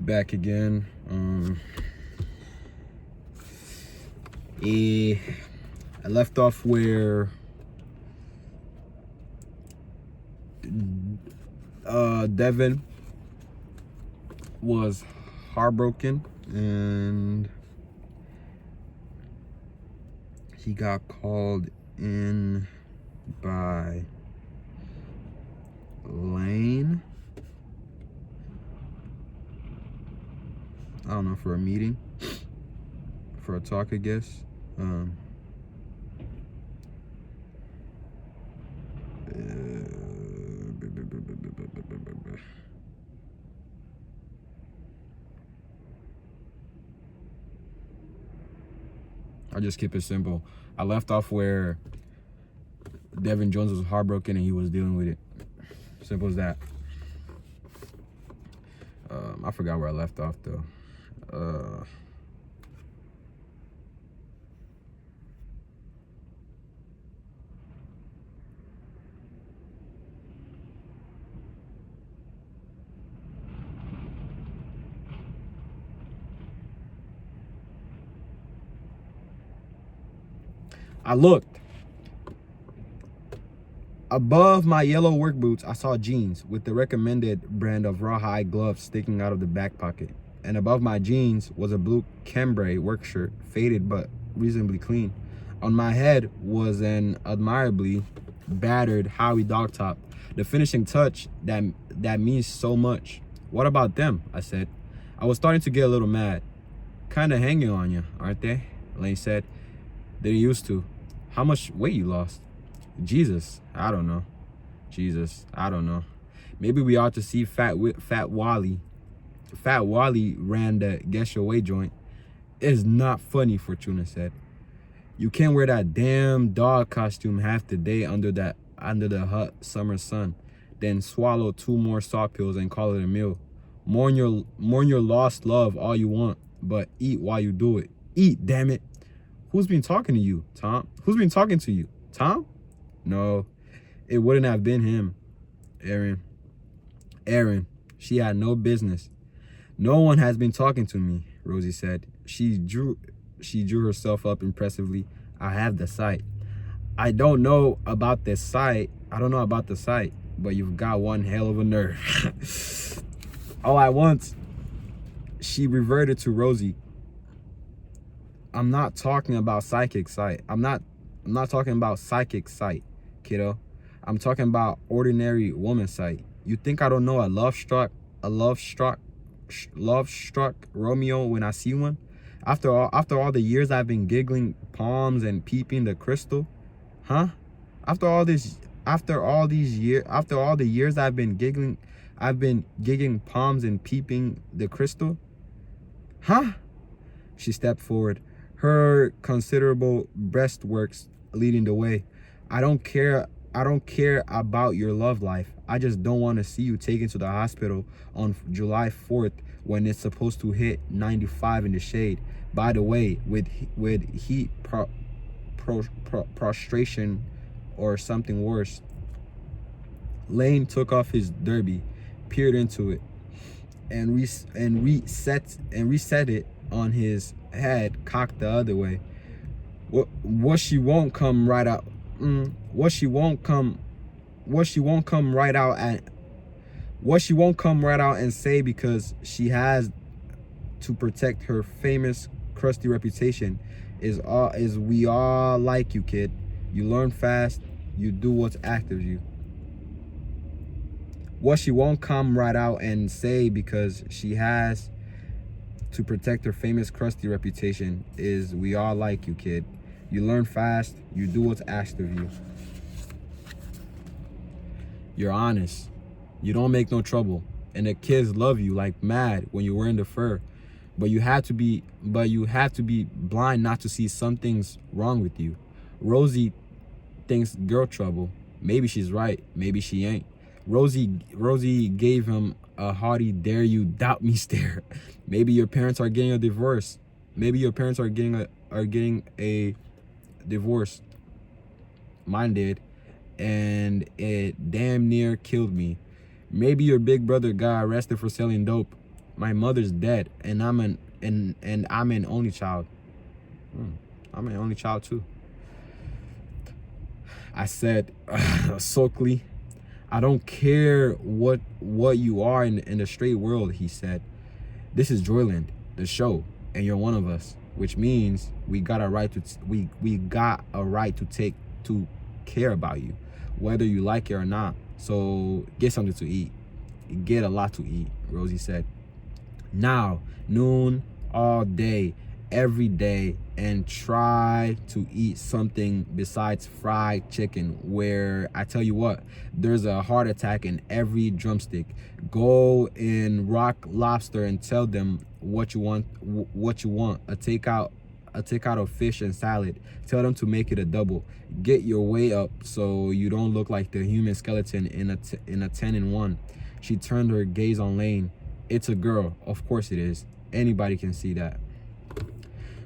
Back again. I left off where Devin was heartbroken and he got called in by Lane. I don't know, for a meeting, for a talk, I guess. I'll just keep it simple. I left off where Devin Jones was heartbroken and he was dealing with it. Simple as that. I forgot where I left off though. I looked. Above my yellow work boots, I saw jeans with the recommended brand of rawhide gloves sticking out of the back pocket. And above my jeans was a blue cambray work shirt, faded but reasonably clean. On my head was an admirably battered Howie dog top, the finishing touch that means so much. What about them? I said. I was starting to get a little mad. Kinda hanging on you, aren't they? Lane said. They used to. How much weight you lost? Jesus, I don't know. Jesus, I don't know. Maybe we ought to see Fat Wally. Fat Wally ran the Guess Your Weight joint. It's not funny, Fortuna said. You can't wear that damn dog costume half the day under the hot summer sun, then swallow 2 more salt pills and call it a meal. Mourn your lost love all you want, but eat while you do it. Eat, damn it. Who's been talking to you, Tom? Who's been talking to you? Tom? No, it wouldn't have been him. Aaron, she had no business. No one has been talking to me, Rosie said. She drew herself up impressively. I have the sight. I don't know about the sight, but you've got one hell of a nerve. All at once, she reverted to Rosie. I'm not talking about psychic sight. I'm not talking about psychic sight, kiddo. I'm talking about ordinary woman sight. You think I don't know a love struck Romeo when I see one? After all the years I've been giggling palms and peeping the crystal, huh? After all the years I've been giggling palms and peeping the crystal, huh? She stepped forward, her considerable breastworks leading the way. I don't care about your love life. I just don't want to see you taken to the hospital on July 4th when it's supposed to hit 95 in the shade. By the way, with heat prostration or something worse. Lane took off his derby, peered into it, and reset it on his head, cocked the other way. What she won't come right out and say, because she has to protect her famous crusty reputation, is we all like you, kid. You learn fast, you do what's asked of you. What she won't come right out and say, because she has to protect her famous crusty reputation, is we all like you, kid. You learn fast, you do what's asked of you. You're honest. You don't make no trouble. And the kids love you like mad when you're wearing the fur. But you have to be blind not to see something's wrong with you. Rosie thinks girl trouble. Maybe she's right, maybe she ain't. Rosie gave him a hearty dare you doubt me stare. Maybe your parents are getting a divorce. Maybe your parents are getting a divorce. Mine did, and it damn near killed me. Maybe your big brother got arrested for selling dope. My mother's dead, and I'm an only child. I'm an only child too. I said sulkily. I don't care what you are in the straight world, he said. This is Joyland, the show, and you're one of us, which means we got a right to take to care about you, whether you like it or not. So get something to eat. Get a lot to eat, Rosie said. Now, noon, all day, every day, and try to eat something besides fried chicken, where I tell you what, there's a heart attack in every drumstick. Go in Rock Lobster and tell them what you want. A takeout of fish and salad. Tell them to make it a double. Get your way up so you don't look like the human skeleton in a 10-in-1. She turned her gaze on Lane. It's a girl. Of course it is. Anybody can see that.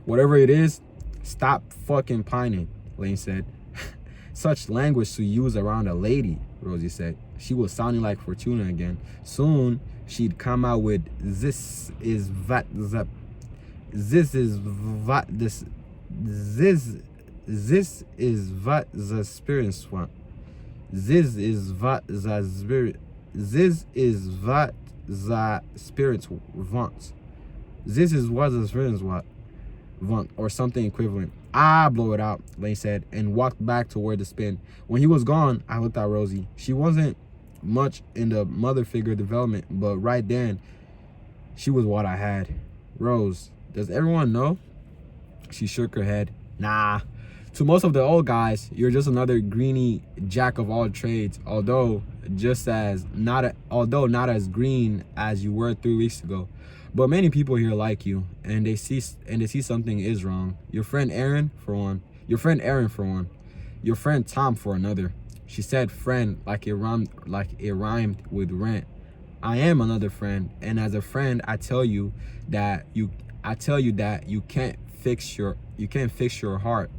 Whatever it is, stop fucking pining, Lane said. Such language to use around a lady, Rosie said. She was sounding like Fortuna again. Soon, she'd come out with, this is what the spirits want. This is what the spirits want. This is what the spirits want, or something equivalent. Blow it out, Lane said, and walked back toward the spin. When he was gone, I looked at Rosie. She wasn't much in the mother figure development, but right then, she was what I had. Rose, does everyone know? She shook her head. Nah. To most of the old guys, you're just another greeny jack of all trades, although not as green as you were 3 weeks ago. But many people here like you, and they see something is wrong. Your friend Aaron for one. Your friend Tom for another. She said friend like it rhymed with rent. I am another friend, and as a friend, I tell you that you can't fix your heart.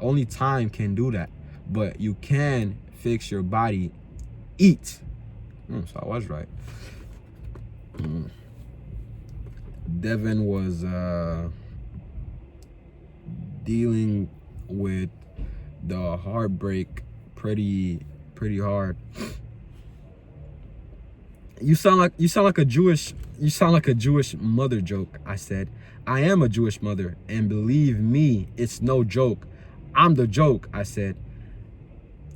Only time can do that, but you can fix your body. Eat. So I was right. Devin was dealing with the heartbreak pretty hard. You sound like a Jewish mother joke, I said. I am a Jewish mother, and believe me, it's no joke. I'm the joke, I said.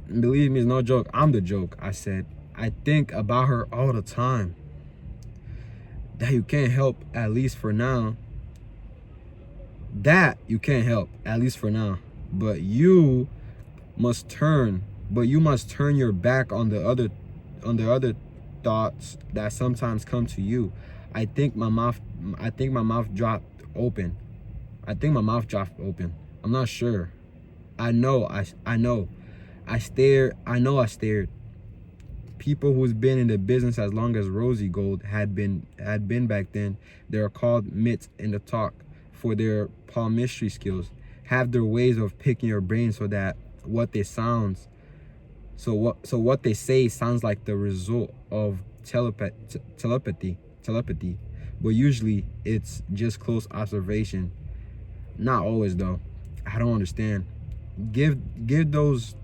Believe me, it's no joke. I'm the joke, I said. I think about her all the time. That you can't help, at least for now. But you must turn your back on the other thoughts that sometimes come to you. I think my mouth dropped open. I'm not sure. I know. I stared. People who's been in the business as long as Rosie Gold had been back then, they're called mitts in the talk for their palmistry skills, have their ways of picking your brain so that what they say sounds like the result of telepathy. But usually it's just close observation. Not always though. I don't understand. Give those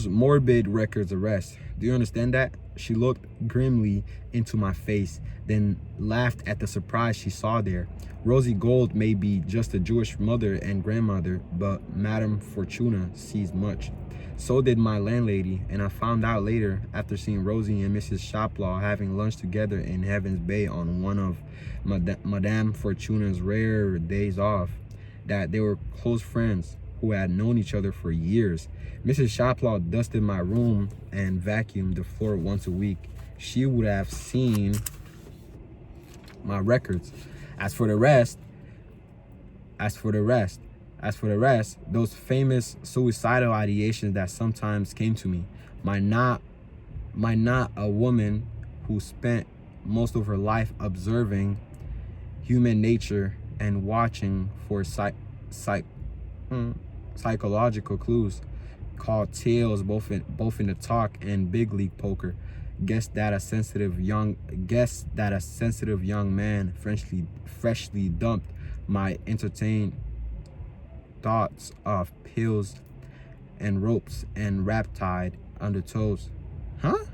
morbid records a rest. Do you understand that? She looked grimly into my face, then laughed at the surprise she saw there. Rosie Gold may be just a Jewish mother and grandmother, but Madame Fortuna sees much. So did my landlady, and I found out later, after seeing Rosie and Mrs. Shoplaw having lunch together in Heaven's Bay on one of Madame Fortuna's rare days off, that they were close friends who had known each other for years. Mrs. Shoplaw dusted my room and vacuumed the floor once a week. She would have seen my records. As for the rest, those famous suicidal ideations that sometimes came to me, might not a woman who spent most of her life observing human nature and watching for psychological clues called tails, both in the talk and big league poker. Guess that a sensitive young man freshly dumped my entertained thoughts of pills and ropes and wrap tied under toes. Huh?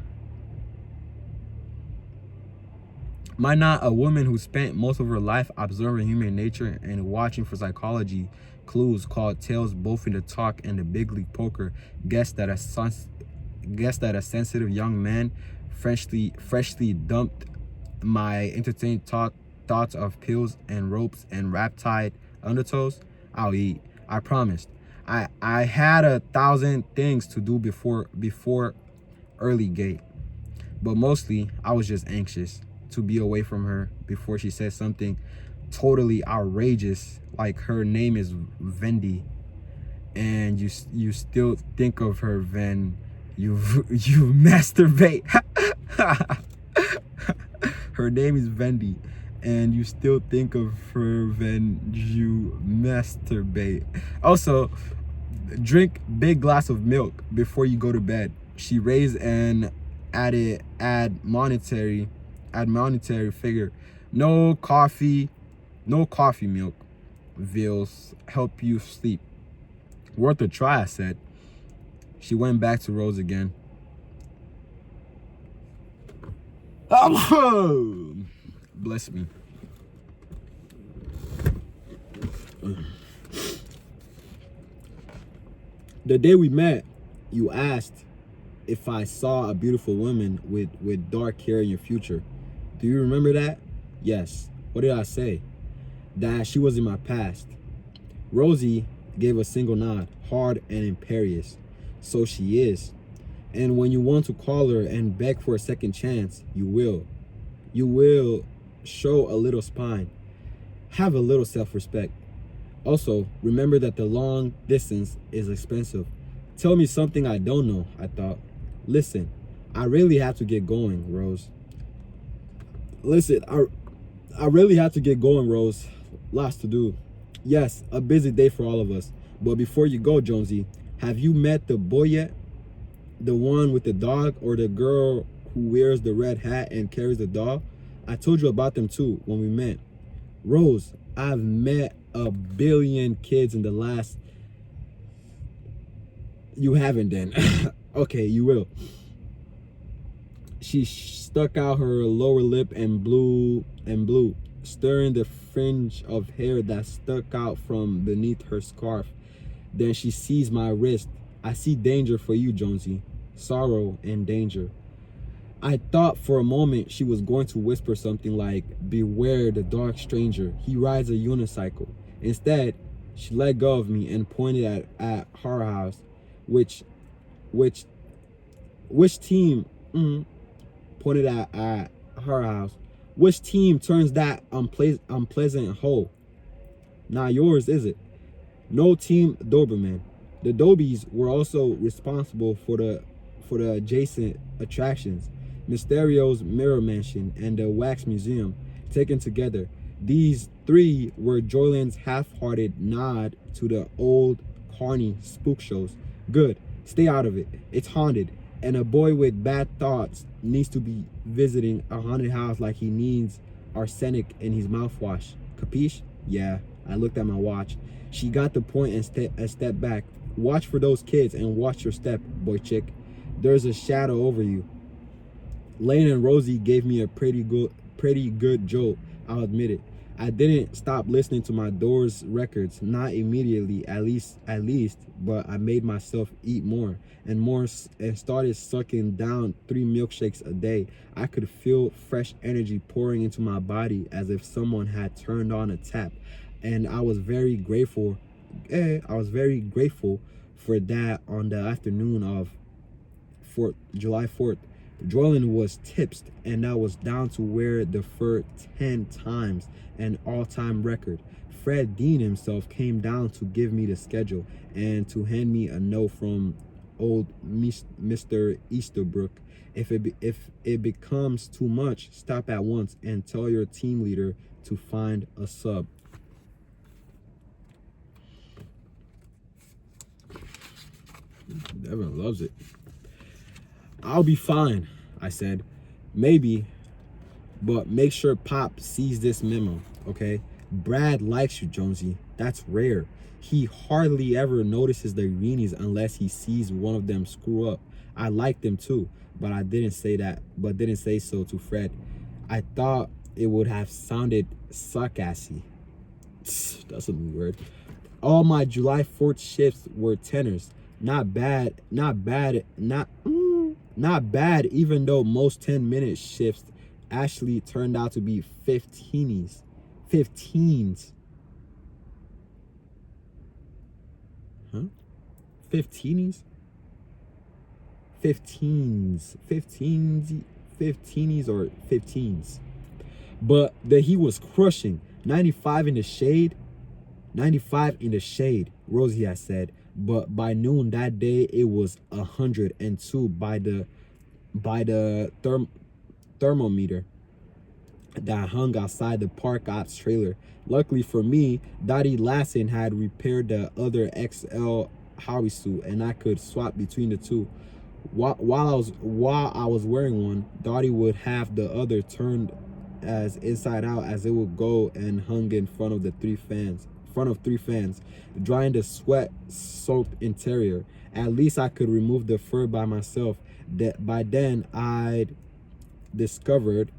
Might not a woman who spent most of her life observing human nature and watching for psychology clues called tales both in the talk and the big league poker guess that a sensitive young man freshly dumped my entertained thoughts of pills and ropes and wrap tied undertows? I'll eat. I promised. I had 1,000 things to do before early gate, but mostly I was just anxious to be away from her before she said something totally outrageous like her name is Vendy and you still think of her when you masturbate. Her name is Vendy and you still think of her when you masturbate. Also, drink big glass of milk before you go to bed. She raised and add monetary figure. No coffee milk will help you sleep. Worth a try, I said. She went back to Rose again. Bless me. The day we met, you asked if I saw a beautiful woman with dark hair in your future. Do you remember that? Yes. What did I say? That she was in my past. Rosie gave a single nod, hard and imperious. So she is. And when you want to call her and beg for a second chance, you will. You will show a little spine. Have a little self-respect. Also, remember that the long distance is expensive. Tell me something I don't know, I thought. Listen, I really have to get going, Rose. Listen, I really have to get going, Rose. Lots to do. Yes, a busy day for all of us. But before you go, Jonesy, have you met the boy yet? The one with the dog or the girl who wears the red hat and carries the dog? I told you about them too when we met. Rose, I've met a billion kids in the last... You haven't then. Okay, you will. She stuck out her lower lip and blew, stirring the fringe of hair that stuck out from beneath her scarf. Then she seized my wrist. I see danger for you, Jonesy. Sorrow and danger. I thought for a moment she was going to whisper something like, beware the dark stranger. He rides a unicycle. Instead, she let go of me and pointed at her house, which team pointed at her house. Which team turns that unpleasant hole? Not yours, is it? No, Team Doberman. The Dobies were also responsible for the adjacent attractions, Mysterio's Mirror Mansion and the Wax Museum. Taken together, these three were JOYLAND's half-hearted nod to the old carny spook shows. Good, stay out of it. It's haunted, and a boy with bad thoughts needs to be visiting a haunted house like he needs arsenic in his mouthwash. Capiche? Yeah, I looked at my watch. She got the point and stepped back. Watch for those kids and watch your step, boy chick. There's a shadow over you. Lane and Rosie gave me a pretty good jolt, I'll admit it. I didn't stop listening to my Doors records, not immediately, at least, but I made myself eat more and started sucking down 3 milkshakes a day. I could feel fresh energy pouring into my body as if someone had turned on a tap, and I was very grateful. For that on the afternoon of July 4th. JOYLAND was tipsed, and that was down to wear the fur 10 times, an all-time record. Fred Dean himself came down to give me the schedule and to hand me a note from old Mr. Easterbrook. If it becomes too much, stop at once and tell your team leader to find a sub. Devin loves it. I'll be fine, I said. Maybe, but make sure Pop sees this memo, okay? Brad likes you, Jonesy. That's rare. He hardly ever notices the greenies unless he sees one of them screw up. I like them too, but I didn't say that, but didn't say so to Fred. I thought it would have sounded sarcastic. That's a new word. All my July 4th shifts were tenors. Not bad, not bad, even though most 10-minute shifts actually turned out to be 15s. 15s. Huh? 15s? 15s or 15s. But the heat was crushing. 95 in the shade. 95 in the shade, Rosie had said. But by noon that day, it was 102 by the thermometer that hung outside the park ops trailer. Luckily for me, Dottie Lassen had repaired the other XL Howie suit, and I could swap between the two. While I was wearing one, Dottie would have the other turned as inside out as it would go and hung in front of three fans, drying the sweat-soaked interior. At least I could remove the fur by myself. That by then I'd discovered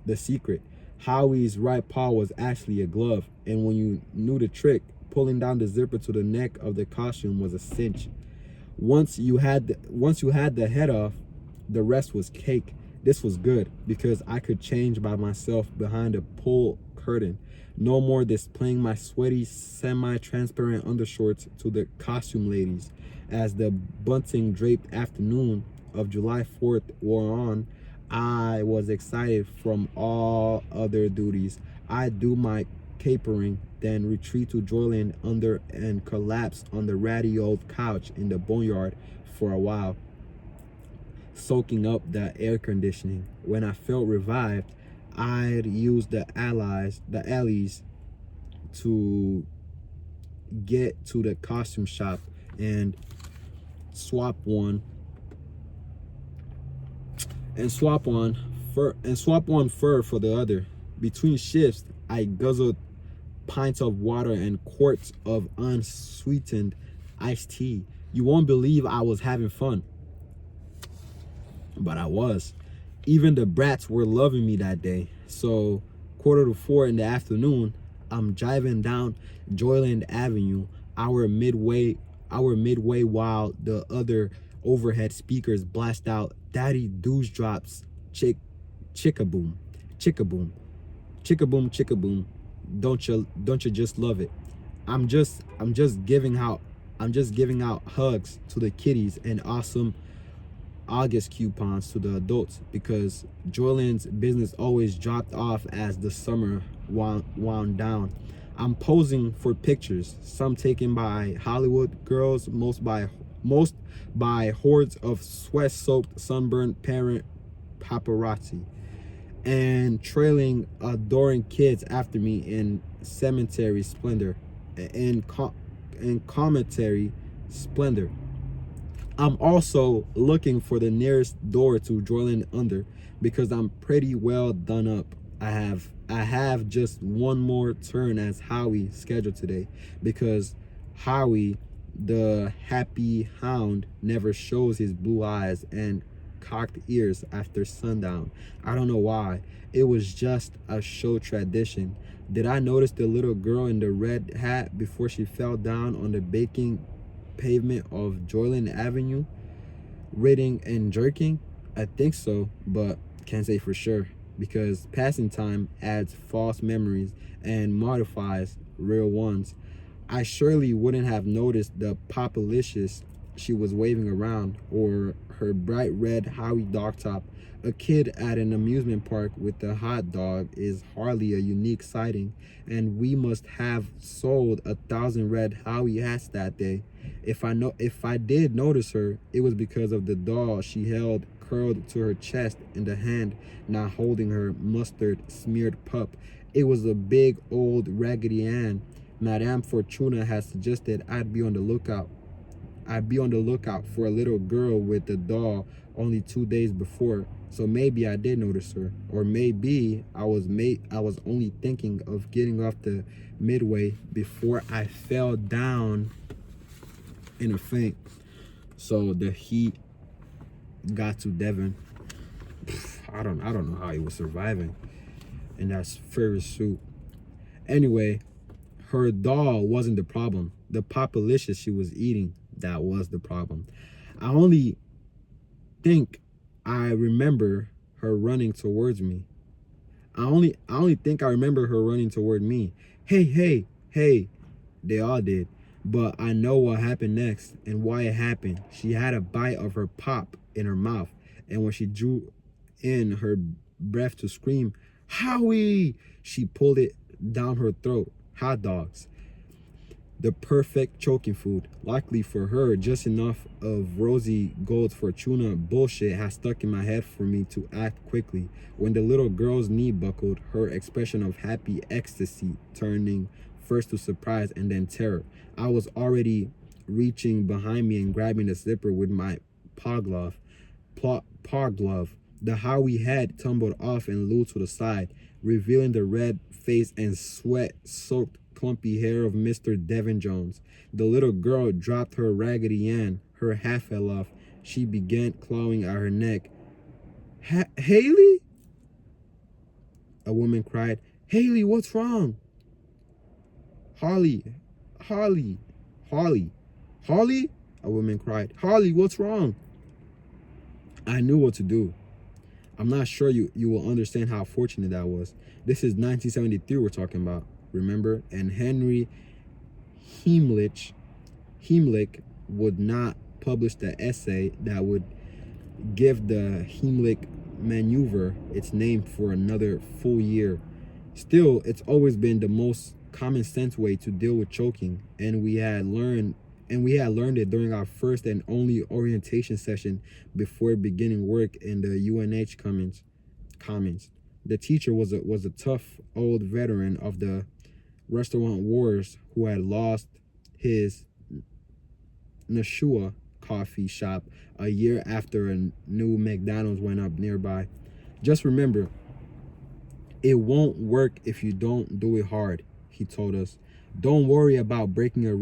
the secret. Howie's right paw was actually a glove, and when you knew the trick, pulling down the zipper to the neck of the costume was a cinch. Once you had the head off, the rest was cake. This was good because I could change by myself behind a pull curtain. No more displaying my sweaty, semi-transparent undershorts to the costume ladies. As the bunting draped afternoon of July 4th wore on, I was excited from all other duties. I'd do my capering, then retreat to JOYLAND under and collapse on the ratty old couch in the boneyard for a while, soaking up the air conditioning. When I felt revived, I'd use the alleys to get to the costume shop and swap one fur for the other. Between shifts, I guzzled pints of water and quarts of unsweetened iced tea. You won't believe I was having fun. But I was. Even the brats were loving me that day. So 3:45 in the afternoon, I'm driving down JOYLAND Avenue, our midway while the other overhead speakers blast out Daddy Dewdrop's chickaboom, chickaboom, chickaboom, chickaboom. Don't you just love it? I'm just giving out hugs to the kiddies and awesome August coupons to the adults because JOYLAND's business always dropped off as the summer wound down. I'm posing for pictures, some taken by Hollywood girls, most by hordes of sweat-soaked, sunburned parent paparazzi, and trailing adoring kids after me in cemetery splendor, in commentary splendor. I'm also looking for the nearest door to JOYLAND under because I'm pretty well done up. I have just one more turn as Howie scheduled today because Howie, the happy hound, never shows his blue eyes and cocked ears after sundown. I don't know why. It was just a show tradition. Did I notice the little girl in the red hat before she fell down on the baking pavement of JOYLAND Avenue, writhing and jerking? I think so, but can't say for sure because passing time adds false memories and modifies real ones. I surely wouldn't have noticed the popalicious she was waving around or her bright red Howie dog top. A kid at an amusement park with a hot dog is hardly a unique sighting, and we must have sold 1,000 red Howie hats that day. If I did notice her, it was because of the doll she held curled to her chest in the hand now holding her mustard smeared pup. It was a big old Raggedy Ann. Madame Fortuna had suggested I'd be on the lookout. I'd be on the lookout for a little girl with a doll only 2 days before. So maybe I did notice her, or maybe I was only thinking of getting off the midway before I fell down in a faint. So the heat got to Devin. I don't know how he was surviving in that furry suit. Anyway, her doll wasn't the problem. The populicious she was eating, that was the problem. I only think I remember her running towards me. I only think I remember her running toward me. Hey, hey, hey. They all did. But I know what happened next and why it happened. She had a bite of her pop in her mouth. And when she drew in her breath to scream, Howie, she pulled it down her throat. Hot dogs. The perfect choking food. Luckily for her, just enough of Rosie Gold's Fortuna bullshit has stuck in my head for me to act quickly. When the little girl's knee buckled, her expression of happy ecstasy turning first to surprise and then terror. I was already reaching behind me and grabbing the slipper with my paw glove. The Howie head tumbled off and flew to the side, revealing the red face and sweat-soaked clumpy hair of Mr. Devin Jones. The little girl dropped her Raggedy Ann. Her hat fell off. She began clawing at her neck. Haley? A woman cried. Haley, what's wrong? Harley? A woman cried. Harley, what's wrong? I knew what to do. I'm not sure you will understand how fortunate that was. This is 1973 we're talking about, remember? And Henry Heimlich would not publish the essay that would give the Heimlich maneuver its name for another full year. Still, it's always been the most common sense way to deal with choking, and we had learned it during our first and only orientation session before beginning work in the UNH Commons. The teacher was a tough old veteran of the restaurant wars who had lost his Nashua coffee shop a year after a new McDonald's went up nearby. Just remember, it won't work if you don't do it hard, he told us. Don't worry about breaking a